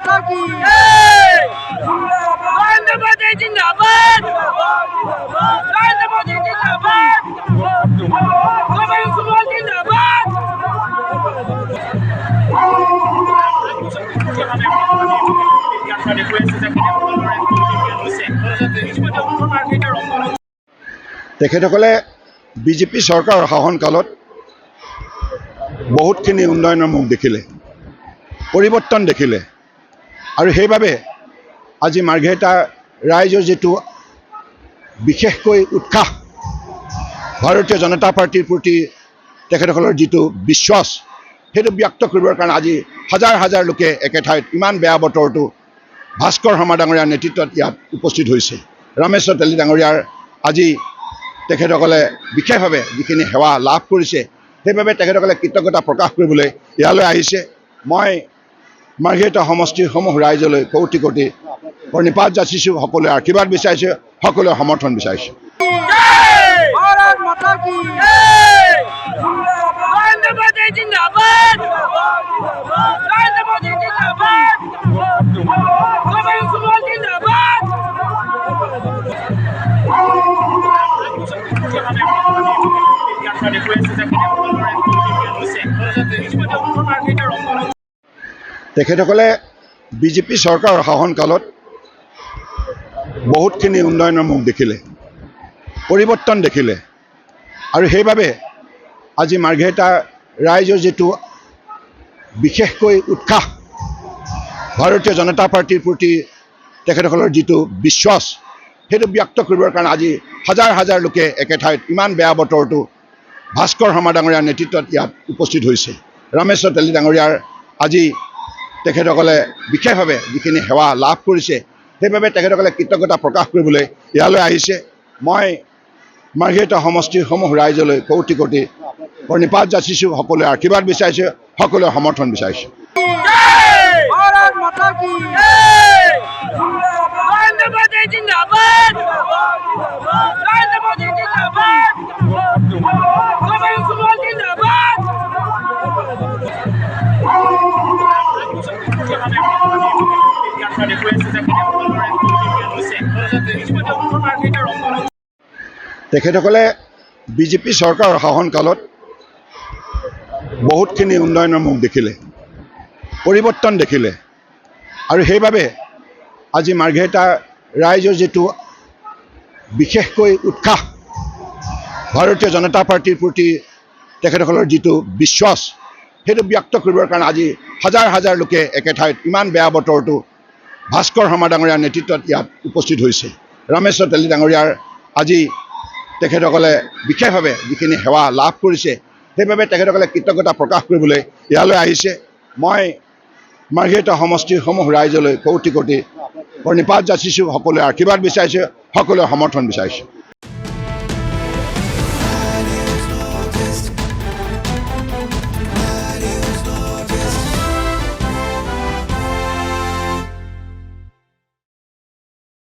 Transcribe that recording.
माता की नरेंद्र मोदी जिंदाबाद नरेंद्र मोदी जिंदाबाद सुमन जिंदाबाद তেখেতসকলে বিজেপি চৰকাৰৰ শাসনকালত বহুতখিনি উন্নয়নৰ মুখ দেখিলে, পৰিৱৰ্তন দেখিলে আৰু সেইবাবে আজি মাৰ্ঘেৰিটা ৰাইজৰ যিটো বিশেষকৈ উৎসাহ, ভাৰতীয় জনতা পাৰ্টিৰ প্ৰতি তেখেতসকলৰ যিটো বিশ্বাস, সেইটো ব্যক্ত কৰিবৰ কাৰণে আজি হাজাৰ হাজাৰ লোকে একে ঠাইত ইমান বেয়া বতৰটো ভাস্কৰ শৰ্মা ডাঙৰীয়াৰ নেতৃত্বত ইয়াত উপস্থিত হৈছে। ৰামেশ্বৰ তেলী ডাঙৰীয়াৰ আজি তেখেতসকলে বিশেষভাৱে যিখিনি সেৱা লাভ কৰিছে, সেইবাবে তেখেতসকলে কৃতজ্ঞতা প্ৰকাশ কৰিবলৈ ইয়ালৈ আহিছে। মই মাৰ্ঘেৰিটা সমষ্টিৰ সমূহ ৰাইজলৈ কোটি কোটি প্ৰণিপাত যাচিছোঁ, সকলোৱে আশীৰ্বাদ বিচাৰিছোঁ, সকলোৱে সমৰ্থন বিচাৰিছোঁ। भारत माता की नरेंद्र मोदी जिंदाबाद नरेंद्र मोदी जिंदाबाद सुमन जिंदाबाद তেখেতসকলে বিজেপি চৰকাৰৰ শাসনকালত বহুতখিনি উন্নয়নৰ মুখ দেখিলে, পৰিৱৰ্তন দেখিলে আৰু সেইবাবে আজি মাৰ্ঘেৰিটা ৰাইজৰ যিটো বিশেষকৈ উৎসাহ, ভাৰতীয় জনতা পাৰ্টিৰ প্ৰতি তেখেতসকলৰ যিটো বিশ্বাস, সেইটো ব্যক্ত কৰিবৰ কাৰণে আজি হাজাৰ হাজাৰ লোকে একে ঠাইত ইমান বেয়া বতৰটো ভাস্কৰ শৰ্মা ডাঙৰীয়াৰ নেতৃত্বত ইয়াত উপস্থিত হৈছে। ৰামেশ্বৰ তেলী ডাঙৰীয়াৰ আজি তেখেতসকলে বিশেষভাৱে যিখিনি সেৱা লাভ কৰিছে, সেইবাবে তেখেতসকলে কৃতজ্ঞতা প্ৰকাশ কৰিবলৈ ইয়ালৈ আহিছে। মই মাৰ্ঘেৰিটা সমষ্টিৰ সমূহ ৰাইজলৈ কোটি কোটি প্ৰণিপাত যাচিছোঁ, সকলোৱে আশীৰ্বাদ বিচাৰিছোঁ, সকলোৱে সমৰ্থন বিচাৰিছোঁ। भारत माता की नरेंद्र मोदी जिंदाबाद नरेंद्र मोदी जिंदाबाद सुमन जिंदाबाद তেখেতসকলে বিজেপি চৰকাৰৰ শাসনকালত বহুতখিনি উন্নয়নৰ মুখ দেখিলে, পৰিৱৰ্তন দেখিলে আৰু সেইবাবে আজি মাৰ্ঘেৰিটা ৰাইজৰ যিটো বিশেষকৈ উৎসাহ, ভাৰতীয় জনতা পাৰ্টিৰ প্ৰতি তেখেতসকলৰ যিটো বিশ্বাস, সেইটো ব্যক্ত কৰিবৰ কাৰণে আজি হাজাৰ হাজাৰ লোকে একে ঠাইত ইমান বেয়া বতৰটো ভাস্কৰ শৰ্মা ডাঙৰীয়াৰ নেতৃত্বত ইয়াত উপস্থিত হৈছে। ৰামেশ্বৰ তেলী ডাঙৰীয়াৰ আজি তেখেতসকলে বিশেষভাৱে যিখিনি সেৱা লাভ কৰিছে, সেইবাবে তেখেতসকলে কৃতজ্ঞতা প্ৰকাশ কৰিবলৈ ইয়ালৈ আহিছে। মই মাৰ্ঘেৰিটা সমষ্টিৰ সমূহ ৰাইজলৈ কোটি কোটি প্ৰণিপাত যাচিছোঁ, সকলোৱে আশীৰ্বাদ বিচাৰিছোঁ, সকলোৱে সমৰ্থন বিচাৰিছোঁ।